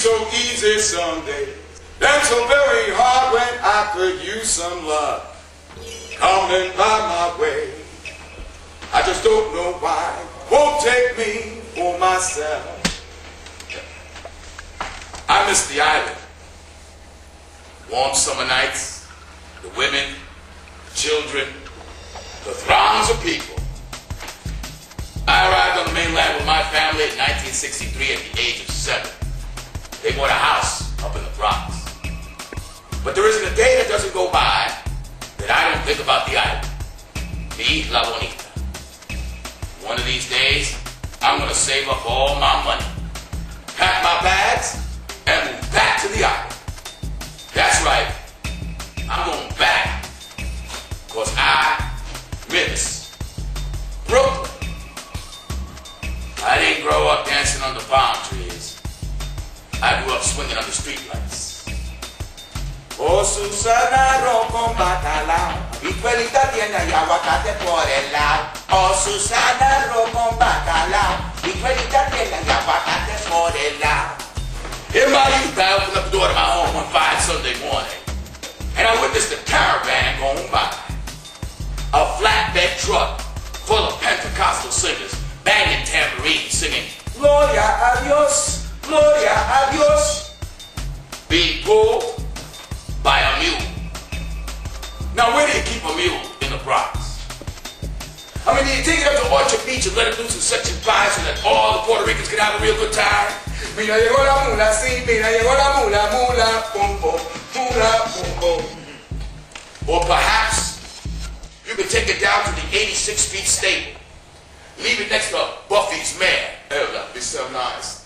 so easy some days, then so very hard when I could use some love coming by my way. I just don't know why it won't take me for myself. I miss the island. Warm summer nights, the women, children, the throngs of people. I arrived on the mainland with my family in 1963 at the age of 7. They bought a house up in the Bronx. But there isn't a day that doesn't go by that I don't think about the island, the Isla Bonita. One of these days, I'm going to save up all my money, pack my bags, and move back to the island. That's right, I'm going back, because I miss Brooklyn. I didn't grow up dancing under palm trees. I grew up swinging under streetlights. Oh, Susana, arroz con bacalao, mi abuelita tiene aguacate por el lado. Oh, Susana, arroz con bacalao, mi abuelita tiene aguacate por el lado. In my youth, I opened up the door to my home one fine Sunday morning, and I witnessed a caravan going by. A flatbed truck full of Pentecostal singers banging tambourines, singing Gloria a Dios, Gloria a Dios, being pulled by a mule. Now, where do you keep a mule in the Bronx? I mean, do you take it up to Orchard Beach and let it loose in Section 5 so that all the Puerto Ricans can have a real good time? Mira, llegó la mula, sí, mira, llegó la mula, mula, pum, pum, mula, pum, pum. Or perhaps you could take it down to the 86th Street stable, leave it next to Buffy's mare. Oh, that'd be so nice.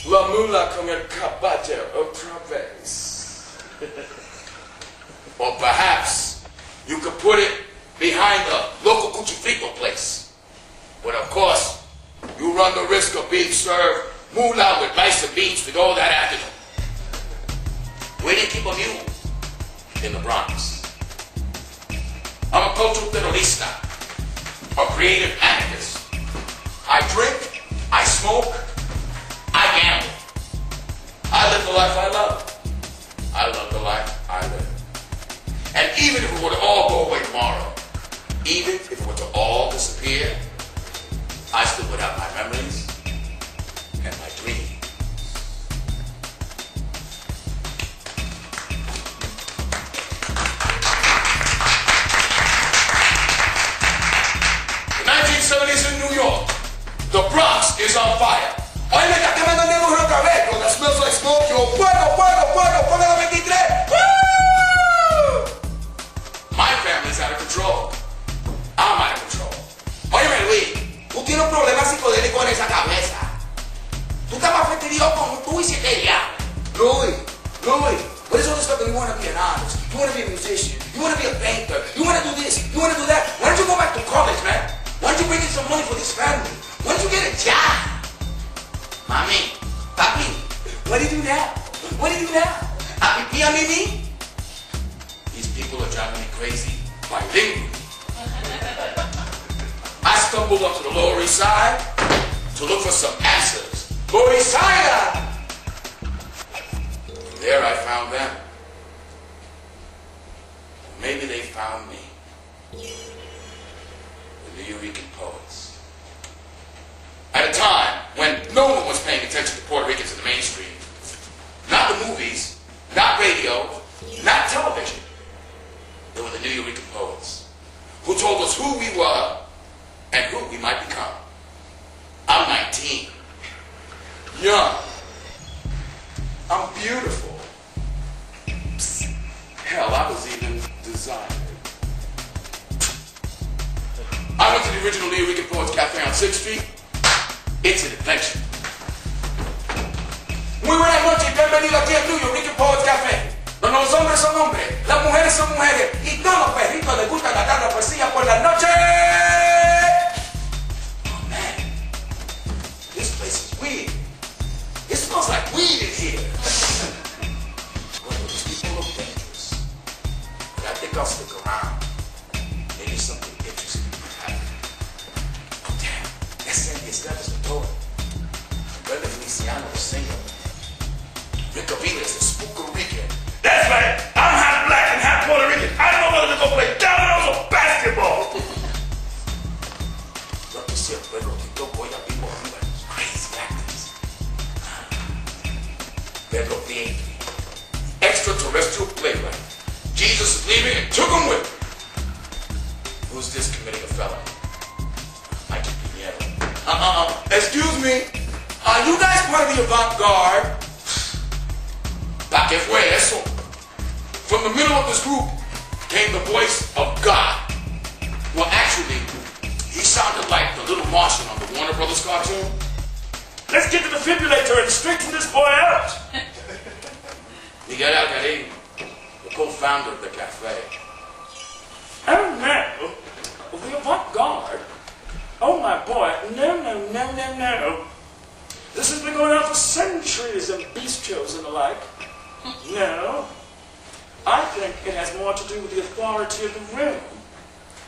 La mula con el caballo otra vez. Or perhaps you could put it behind the local cuchifrito place. But of course, you run the risk of being served moolah with rice and beans to go that afternoon. Where do you keep a mule? In the Bronx. I'm a cultural terrorista, a creative anarchist. I drink, I smoke, I gamble. I live the life I love. I love the life I live. And even if it were to all go away tomorrow, even if it were to all disappear, I still would have my memories and my dreams. The 1970s in New York, the Bronx is on fire. Oye, me está quemando el negro otra vez. That smells like smoke. Yo, fuego, fuego, fuego, fuego la 23. Woo! My family's out of control. I'm out of control. Oye, Luis, tú tienes un problema psicodélico en esa cabeza. Tú estás más fetido con tú y siete diablos. Louis, what is all this stuff that you want to be an artist? You want to be a musician. You want to be a banker. You want to do this. You want to do that. Why don't you go back to college, man? Why don't you bring in some money for this family? Why don't you get a job? Mami, papi, what do you do now? What do you do now? Apipi a mimi? These people are driving me crazy. Bilingual. I stumbled up to the Lower East Side to look for some answers. Lower East Side! There I found them. Maybe they found me. The New Rican poets. At a time when no one was paying attention to Puerto Ricans in the mainstream. Not the movies, not radio, not television. They were the New Rican poets who told us who we were and who we might become. I'm 19. Young. I'm beautiful. Hell, I was even desired. I went to the original New Rican Poets Cafe on 6th Street. It's an adventure. Muy buenas noches y bienvenido aquí al New Rican Poets Café, donde los hombres son hombres, las mujeres son mujeres y todos los perritos les gusta cantar la poesía por la noche. Oh man, this place is weird. It smells like weed in here. Well, these people look dangerous, but I think I'll stick around. Maybe something interesting will happen. Oh damn, ese es the todo. Brother Feliciano was single. Who's this committing a felony? I can be excuse me. Are you guys part of the avant-garde? ¿Pa qué fue eso? From the middle of this group came the voice of God. Well, actually, he sounded like the little Martian on the Warner Brothers cartoon. Let's get the defibrillator and straighten this boy out. Miguel Algarín, the co-founder of the cafe. Oh no, the avant-garde? Oh my boy, no. This has been going on for centuries in bistros and the like. No, I think it has more to do with the authority of the room.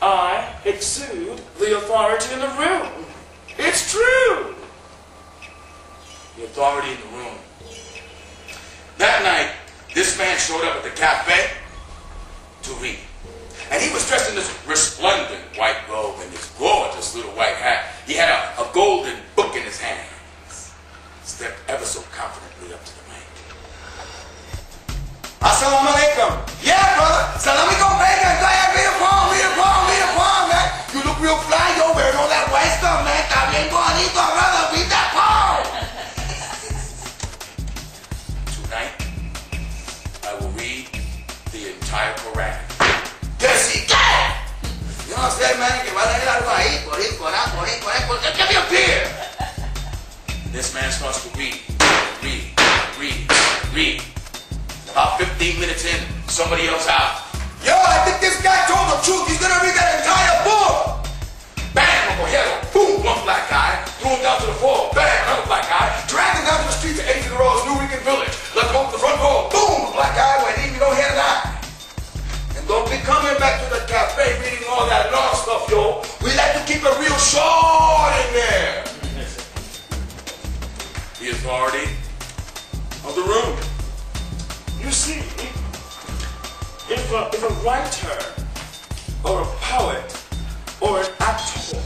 I exude the authority in the room. It's true. The authority in the room. That night, this man showed up at the cafe to read. And he was dressed in this resplendent white robe and this gorgeous little white hat. He had a golden book in his hands. Stepped ever so confidently up to the mic. Assalamu alaikum. Yeah, brother. Salamico bacon. Read a poem, man. You look real fly. You're wearing all that white stuff, man. Está bien bonito, brother. Read that poem. Tonight, I will read the entire Quran. ¡Que sí que! Yo no sé, man, que va a leer algo ahí, por ahí, give me a beer! This man starts to read. About 15 minutes in, somebody yells out, "Yo, I think this guy told the truth. He's gonna read that entire book!" Bang, Uncle Hero. Boom, one black guy. Threw him down to the floor. Bang, another black guy. Dragged him down to the streets of Eddie Figueroa's New Rican village. Left him open the front door. Boom, a black guy went in, you don't hear that. Don't be coming back to the cafe reading all that law stuff, yo. We like to keep it real short in there. The authority of the room. You see, if a writer or a poet or an actor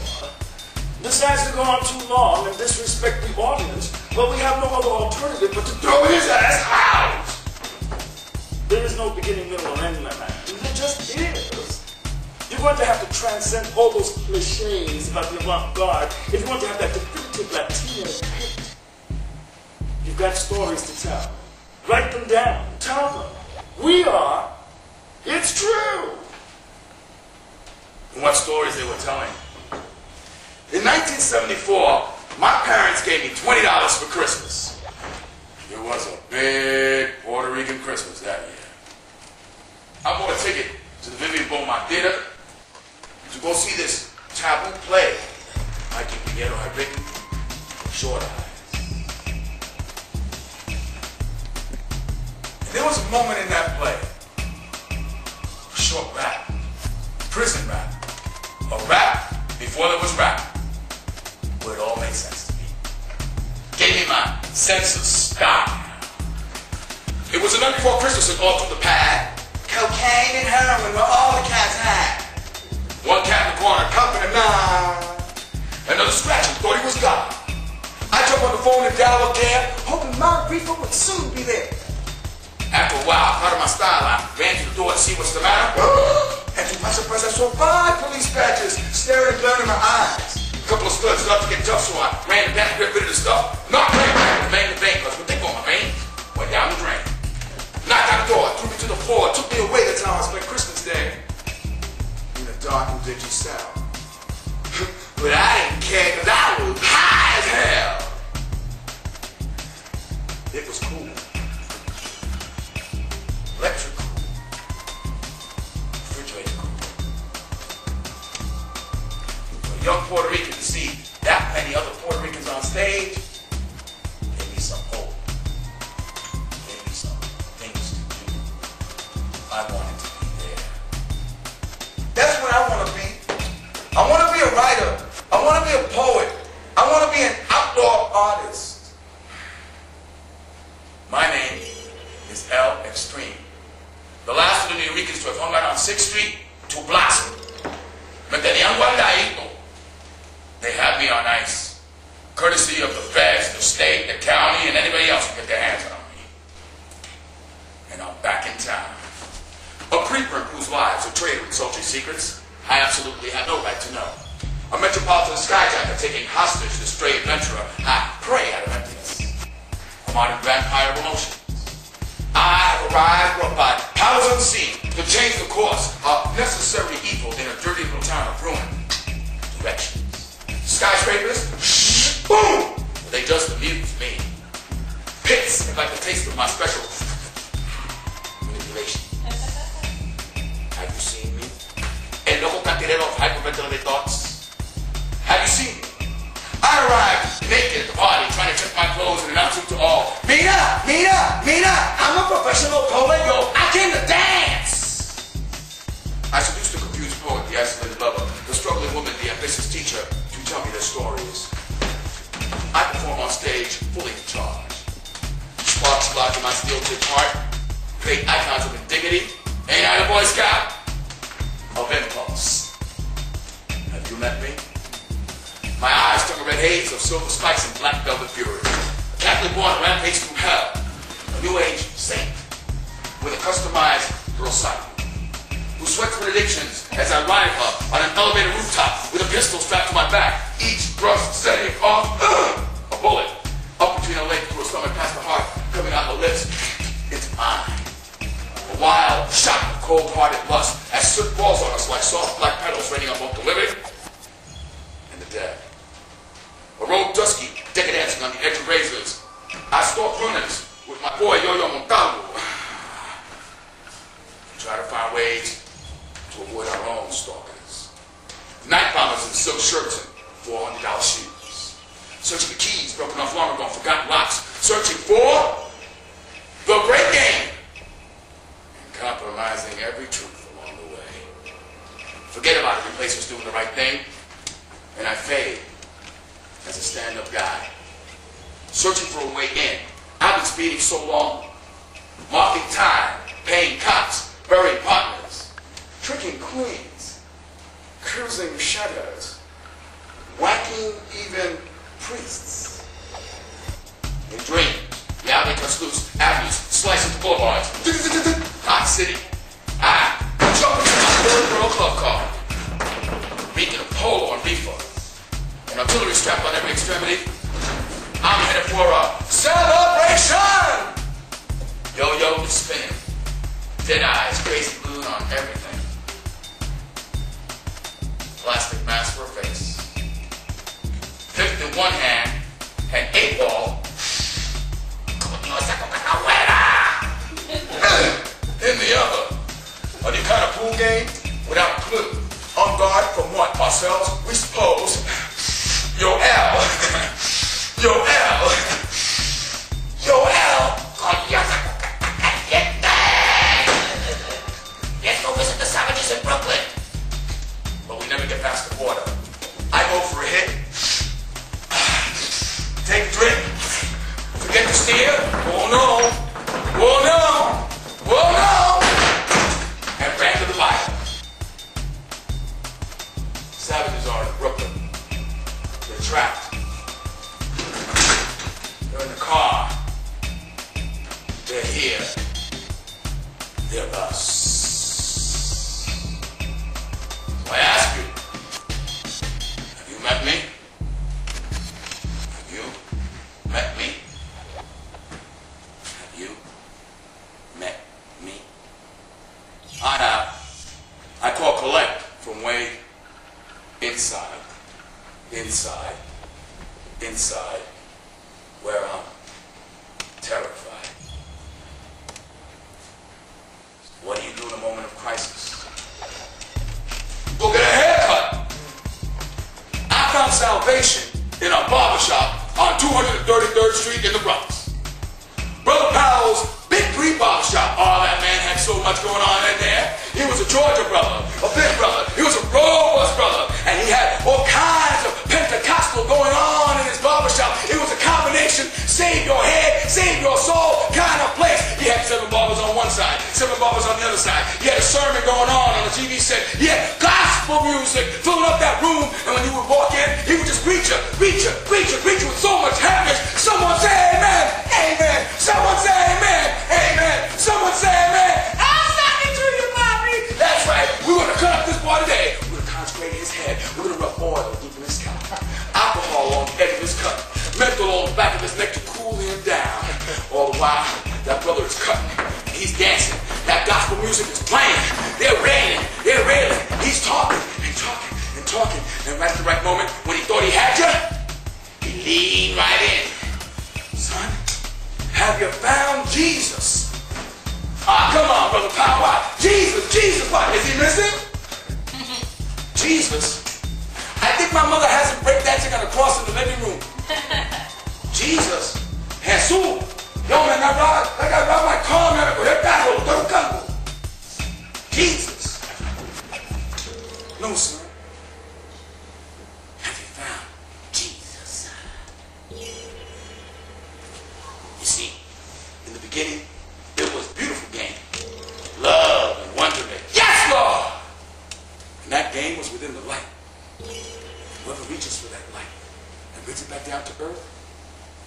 decides to go on too long and disrespect the audience, well, we have no other alternative but to throw his ass out. There is no beginning, middle, or end, man. There just is. You're going to have to transcend all those cliches about the avant-garde if you want to have that definitive Latino hit. You've got stories to tell. Write them down. Tell them. We are. It's true. And what stories they were telling? In 1974, my parents gave me $20 for Christmas. It was a big Puerto Rican Christmas that year. I bought a ticket to the Vivian Beaumont Theater to go see this taboo play Mikey Pinheiro had written, Short Eyes. And there was a moment in that play, a short rap, prison rap, a rap before there was rap, where it all made sense to me. Gave me my sense of style. It was the night before Christmas and all through the pad. Cocaine and heroin were all the cats had. One cat in the corner cupping a nine. Another scratching, thought he was God. I jumped on the phone and dialed up there, hoping my reefer would soon be there. After a while, out of my style, I ran to the door to see what's the matter. And to my surprise, I saw 5 police badges staring and glaring in my eyes. A couple of studs started to get tough, so I ran to back and got rid of the stuff. Knocked the main because what they call my veins went down the drain. Knocked on the door, threw me to the floor, took me away. That's how I spent Christmas Day. In a dark and dingy cell. But I didn't care because I was high as hell. It was cool. Electric cool. Refrigerator cool. For a young Puerto Rican to see that many other Puerto Ricans on stage gave me some hope. Gave me some things to do. I wanted to be there. That's what I want to be. I want to be a writer. I want to be a poet. I want to be an outlaw artist. My name is L Extreme. The last of the New Ricans to have hung out on 6th Street to blossom. Me tenían guardadito. They had me on ice. Courtesy of the feds, the state, the county, and anybody else who get their hands on me. And I'm back in town. A creeper whose lives are traded with sultry secrets. I absolutely have no right to know. A metropolitan skyjacker taking hostage the stray adventurer. I pray out of emptiness. A modern vampire of emotions. I have arrived brought by powers unseen to change the course of necessary evil in a dirty little town of ruin. Directions. Skyscrapers? Boom! They just amuse me. Pits, if I could taste of my special manipulation. Have you seen me? El loco cantinero of hyperventilated thoughts. Have you seen me? I arrived naked at the party, trying to check my clothes and announcing to all, Mira, mira, mira, I'm a professional poet, yo. I came to dance. I seduced the confused poet, the isolated lover, the struggling woman, the ambitious teacher, to tell me their stories. I perform on stage, fully in charge. Sparks lodge in my steel-tipped heart, create icons of indignity. Ain't I the Boy Scout? Of impulse. Have you met me? My eyes took a red haze of silver spikes and black velvet fury. A Catholic-born rampage through hell. A new age saint. With a customized girl sight. Who sweats with addictions as I ride her on an elevated rooftop with a pistol strapped to my back. Each thrust setting off a bullet. Up between her legs through her stomach past the heart. Coming out her lips. It's mine. A wild shot of cold-hearted lust as soot falls on us like soft black petals raining on both the living and the dead. A rogue dusky, decadancing on the edge of razors. I stalk runners with my boy Yo-Yo Montalvo. Try to find ways to avoid our own stalkers. Night bombers in silk shirts and $400 shoes. Searching for keys broken off long ago, forgotten locks. Searching for the great game. And compromising every truth along the way. Forget about it, replace us doing the right thing. And I fade as a stand-up guy. Searching for a way in. I've been speeding so long. Marking time, paying cops, burying partners, tricking queens, cruising shadows, whacking even priests. In dreams, the alley cuts loose, avenues, slicing the boulevards. Hot city. I jump into my third-girl club car, reeking a polo on reefer. An artillery strapped on every extremity. I'm headed for a celebration! Yo-yo is spinning. Dead eyes, crazy glued on everything. Plastic mask for a face. Fifth in one hand, and 8-ball. In the other. A new kind of pool game without a clue. On guard from what? Ourselves? We suppose. Yo, L. Yo, L. Yo, L. Let's go visit the savages in Brooklyn. But we never get past the border. I go for a hit. Take a drink. Forget to steer. Oh no. Oh no. Oh no. And ran to the light. Savages are in Brooklyn. They're trapped. They're in the car. They're here. They're us. So I ask you, have you met me? Have you met me? Have you met me? I have. I call collect from way inside. Inside. Inside. Where I'm terrified. What do you do in a moment of crisis? Go get a haircut. I found salvation in a barbershop on 233rd Street in the Bronx. Brother Powell's Big 3 barbershop. Oh, that man had so much going on in there. He was a Georgia brother, a big brother. He was a robust brother. And he had all kinds of Pentecostal going on in his barbershop. It was a combination, save your head, save your soul kind of place. He had 7 barbers on one side, 7 barbers on the other side. He had a sermon going on the TV set. He had gospel music filling up that room. And when you would walk in, he would just greet you with so much happiness. Someone say amen, amen. Someone say amen, amen. Someone say amen. I'm talking to you, mommy. That's right. We're going to cut up this bar today with talking, and right at the right moment, when he thought he had you, he leaned right in. Son, have you found Jesus? Ah, come on, Brother Powwow. Jesus, what? Is he missing? Jesus? I think my mother has him break dancing on the cross in the living room. Jesus. Jesús. Yo, man, I got my car, man. Jesus. No, son. Have you found Jesus? You see, in the beginning, it was a beautiful game. Love and wonderment. Yes, Lord! And that game was within the light. Whoever reaches for that light and brings it back down to earth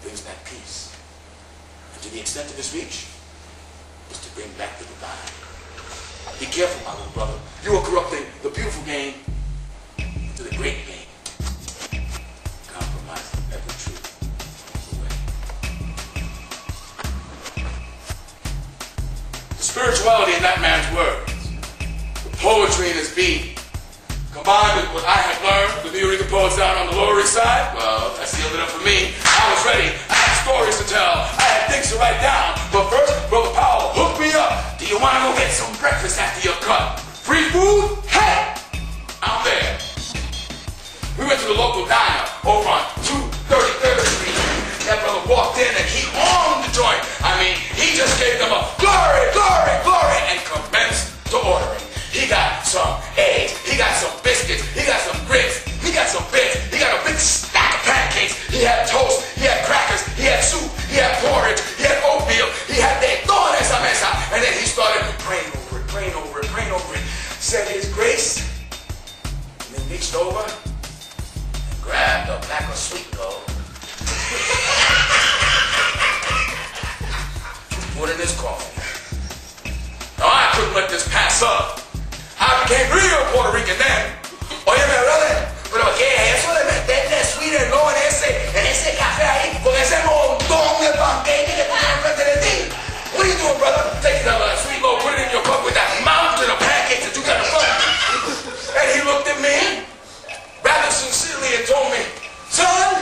brings back peace. And to the extent of his reach is to bring back the divine. Be careful, my little brother. You are corrupting the beautiful game to the great game. Compromising every truth away. The spirituality in that man's words, the poetry in his beat, combined with what I had learned from the New Rican poets down on the Lower East Side, well, that sealed it up for me. I was ready. I had stories to tell. I had things to write down. But first, Brother Powell hooked me up. Do you want to go get some breakfast after your cut? Free food? Hey! I'm there. We went to the local diner over on 233rd Street. That brother walked in and he owned the joint. I mean, he just gave them a glory, glory, glory, and commenced to ordering. He got some eggs, he got some biscuits, he got some grits, he got some bits, he got a big stack of pancakes, he had toast, he had crackers, he had soup, he had porridge, he had oatmeal, he had todo en esa mesa, and then he started praying over it, praying over it, praying over it, said his grace, and then reached over and grabbed a pack of sweet gold, put in his coffee. Now I couldn't let this pass up. I became real Puerto Rican then. Oye, mi brother, pero ¿qué es eso de meterle sweeter no en ese café ahí con ese montón de pancakes que ponen enfrente de ti? What are you doing, brother? Take that sweet loaf, put it in your cup with that mountain of pancakes that you got in front of you. And he looked at me rather sincerely and told me, son,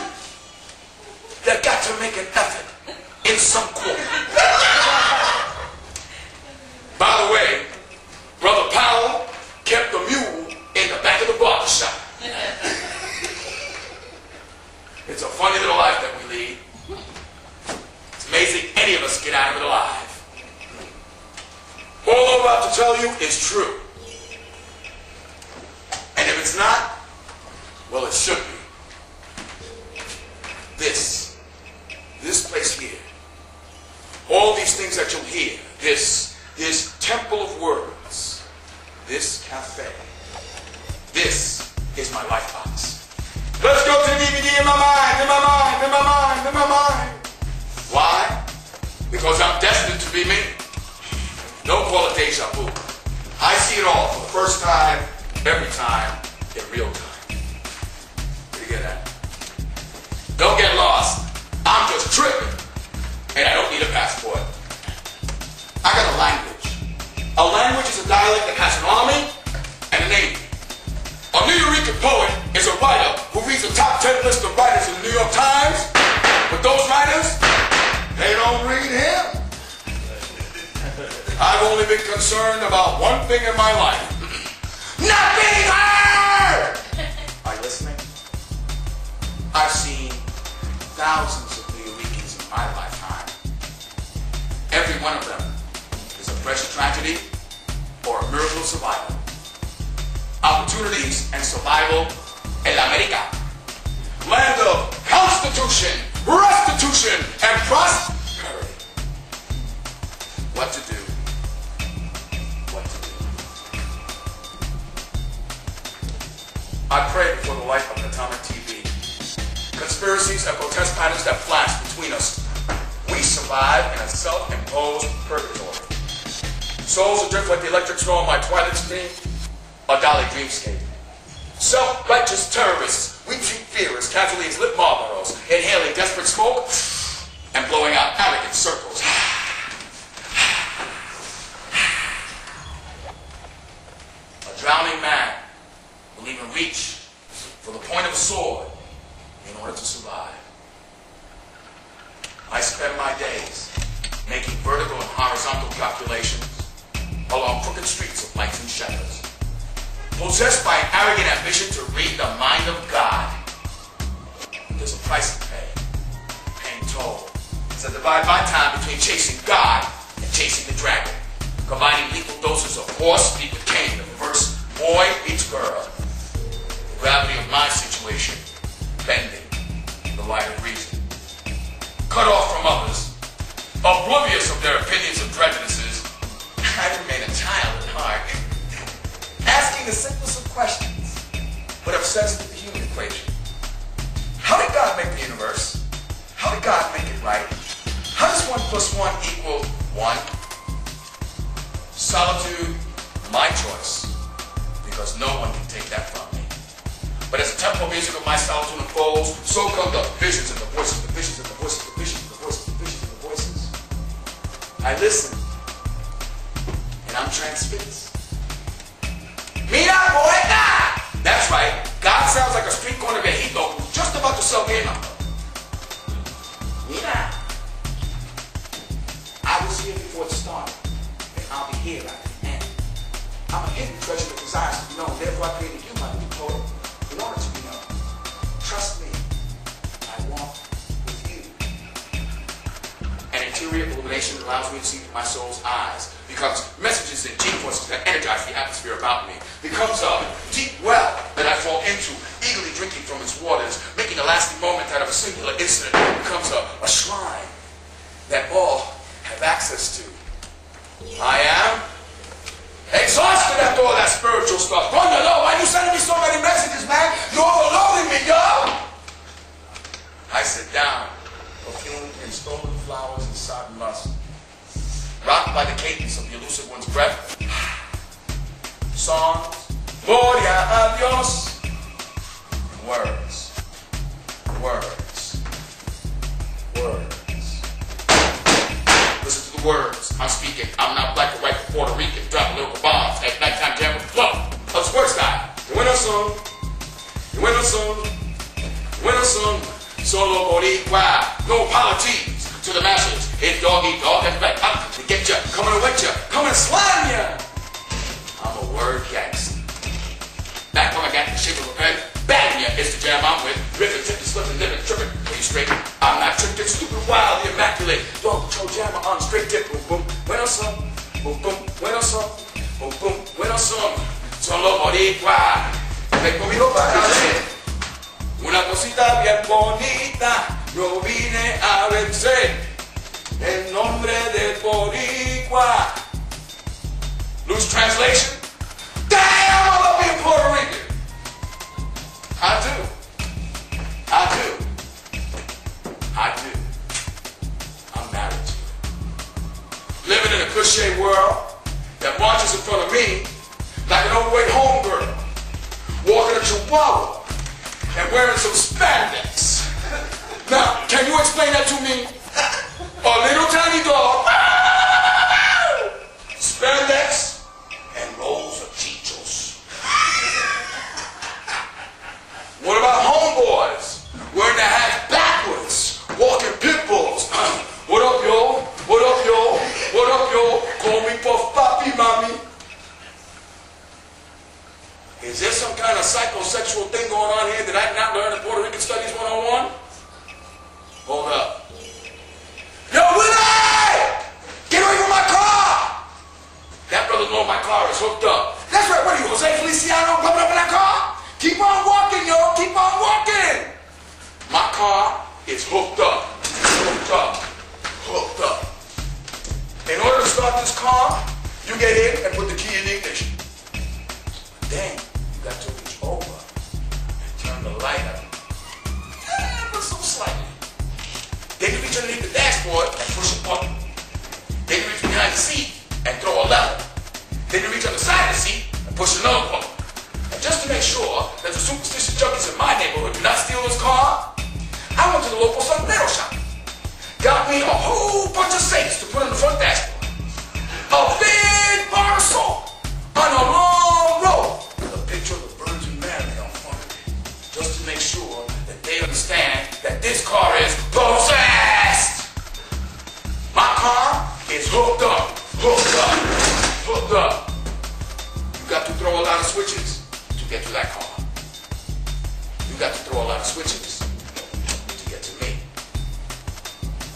you got to make an effort in some quarter. By the way, Brother Powell kept the mule in the back of the barber shop. It's a funny little life that we lead. It's amazing any of us get out of it alive. All I'm about to tell you is true. And if it's not, well, it should be. This place here, all these things that you'll hear, this temple of words, this cafe, this is my life box. Let's go to the DVD in my mind, in my mind, in my mind, in my mind. Why? Because I'm destined to be me. Don't call it deja vu. I see it all for the first time, every time, in real time. Did you get that? Don't get lost. I'm just tripping. And I don't need a passport. I got a language. A language is a dialect that has an army and a navy. A New Rican poet is a writer who reads the top 10 list of writers in the New York Times, but those writers, they don't read him. I've only been concerned about one thing in my life. Not being heard! Are you listening? I've seen thousands of New Ricans in my lifetime. Every one of them is a fresh tragedy or a miracle of survival. Opportunities and survival in America. Land of constitution, restitution, and prosperity. What to do? What to do? I pray before the light of an atomic TV. Conspiracies and grotesque patterns that flash between us. We survive in a self-imposed purgatory. Souls adrift like the electric snow on my twilight screen. A dolly dreamscape. Self-righteous terrorists. We treat fear as casually as lit Marlboros, inhaling desperate smoke and blowing out arrogant circles. A drowning man will even reach for the point of a sword in order to survive. I spend my days making vertical and horizontal calculations along crooked streets of lights and shadows, possessed by an arrogant ambition to read the mind of God. There's a price to pay, paying toll, as I divide my time between chasing God and chasing the dragon, combining lethal doses of horse meet with cane, the reverse boy meets girl. The gravity of my situation, bending the light of reason. Cut off from others, oblivious of their opinions and prejudices, I remain a child at heart, asking the simplest of questions, but obsessed with the human equation. How did God make the universe? How did God make it right? How does 1 + 1 equal 1? Solitude, my choice, because no one can take that from me. But as the tempo music of my solitude unfolds, so come the visions and the voices, the visions and the voices, the visions and the voices, the visions and the voices. I listen, and I'm transfixed. Mira, poeta! That's right, God sounds like a street corner viejito who's just about to sell me a number. Mira, I was here before it started, and I'll be here at the end. I'm a hidden treasure that desires to be known, therefore I created you, my new poet, in order to be known. Trust me, I walk with you. An interior illumination that allows me to see through my soul's eyes, becomes messages and G-forces that energize the atmosphere about me, becomes a deep well that I fall into, eagerly drinking from its waters, making a lasting moment out of a singular incident, becomes a shrine that all have access to. I am exhausted after all that spiritual stuff. Wonder, why are you sending me so many messages, man? You're overloading me, yo! I sit down, perfumed in stolen flowers and sodden lust, rocked by the cadence of the elusive one's breath. Songs, Gloria a Dios, and words, words, words. Listen to the words I'm speaking. I'm not black or white or Puerto Rican, dropping lyrical bombs at nighttime jam with the flow. Of sports guy. You win a song, you win a song, you win a song. Solo boricua, no politics to the masses. It's dog eat dog, that's right. I'm to get ya, coming to wet ya, coming to slime ya. I'm a word gangster. Back when I got the shape of a pen, bagging ya is the jam I'm with. Ripping, tipping, slipping, living, tripping. Are you straight? I'm not tripping, stupid, wild, immaculate. Dog control jammer on straight tip. Boom, boom, bueno son. Boom, boom, bueno son. Boom, boom, bueno son. Solo boricua. Ven conmigo para ver. Una cosita bien bonita, yo vine a vencer en nombre de Boricua. Loose translation? Damn, I love being Puerto Rican. I do. I do. I do. I'm married to you. Living in a cliche world that marches in front of me like an overweight homegirl, walking a chihuahua and wearing some spandex. Now, can you explain that to me? A little tiny dog, spandex, and rolls of chichos. What about homeboys wearing their hats backwards, walking pit bulls? What up, yo? What up, yo? What up, yo? Call me Puff Papi, mommy. Is there some kind of psychosexual thing going on here that I did not learn in Puerto Rican Studies 101? Hold up. Yo, Willie! Get away from my car! That brother know my car is hooked up. That's right, what are you, Jose Feliciano, coming up in that car? Keep on walking, yo, keep on walking! My car is hooked up, hooked up, hooked up. In order to start this car, you get in and put the key in the ignition. Then, got to reach over and turn the light up ever so slightly. Then you reach underneath the dashboard and push a button. Then you reach behind the seat and throw a lever. Then you reach on the side of the seat and push another button. And just to make sure that the superstitious junkies in my neighborhood do not steal this car, I went to the local sombrero shop. Got me a whole bunch of safes to put on the front dashboard. A big bar of salt on a long road. Picture of the Virgin Mary on front of it. understand that this car is possessed. My car is hooked up. You got to throw a lot of switches to get to that car. You got to throw a lot of switches to get to me.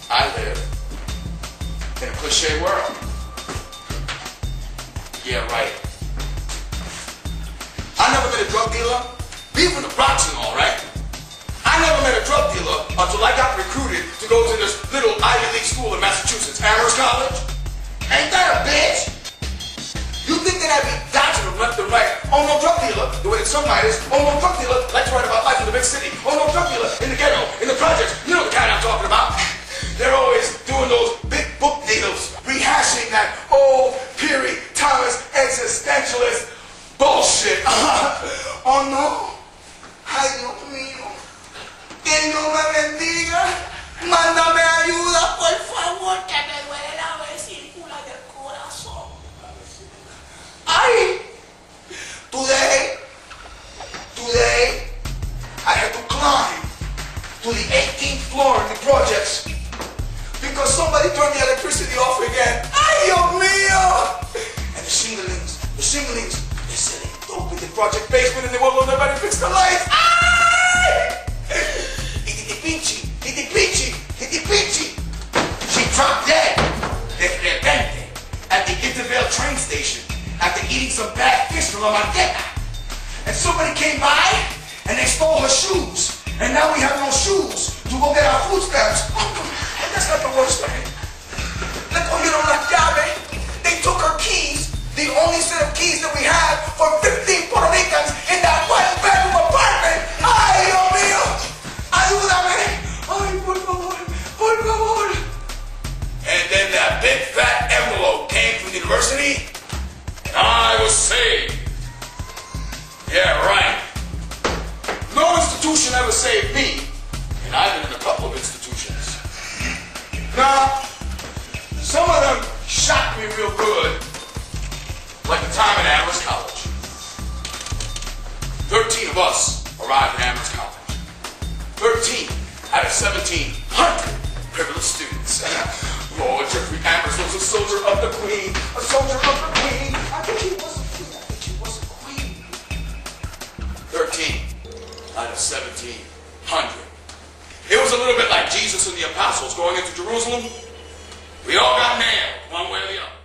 I live in a cliche world. Yeah, right. I never met a drug dealer. We from the Bronx and all, right? I never met a drug dealer until I got recruited to go to this little Ivy League school in Massachusetts, Amherst College. Ain't that a bitch? You think that I'd be dodging them left and right? Oh, no drug dealer, the way that some writers, oh, no drug dealer likes to write about life in the big city. Oh, no drug dealer in the ghetto, in the projects. You know the kind I'm talking about. They're always doing those big book deals, rehashing that old Peary Thomas existentialist bullshit. Oh, no. Ay, Dios mío. Que Dios me bendiga. Mándame ayuda, por favor, que me duele la vesícula del corazón. Ay, today, I had to climb to the 18th floor in the projects because somebody turned the electricity off again. Ay, Dios mío! And the shinglings, they said they broke in the project basement and they won't let nobody fix the lights. Ay! Iti-pichi. She dropped dead de repente at the Intervale train station after eating some bad fish from La Marqueta. And somebody came by and they stole her shoes. And now we have no shoes to go get our food stamps. And that's not the worst thing. Le cogieron las llaves. They took her keys, the only set of keys that we had for 15 Puerto Ricans in that one-bedroom apartment. Ay, Dios mío. Ayúdame. Ay, por favor. And then that big fat envelope came from the university, and I was saved. Yeah, right. No institution ever saved me, and I've been in a couple of institutions. Now, some of them shocked me real good, like the time at Amherst College. 13 of us arrived at Amherst College. 13 out of 1,700 privileged students. Lord Jeffrey Amherst was a soldier of the Queen. A soldier of the Queen. I think he was a queen. 13 out of 1,700. It was a little bit like Jesus and the apostles going into Jerusalem. We all got nailed, one way or the other.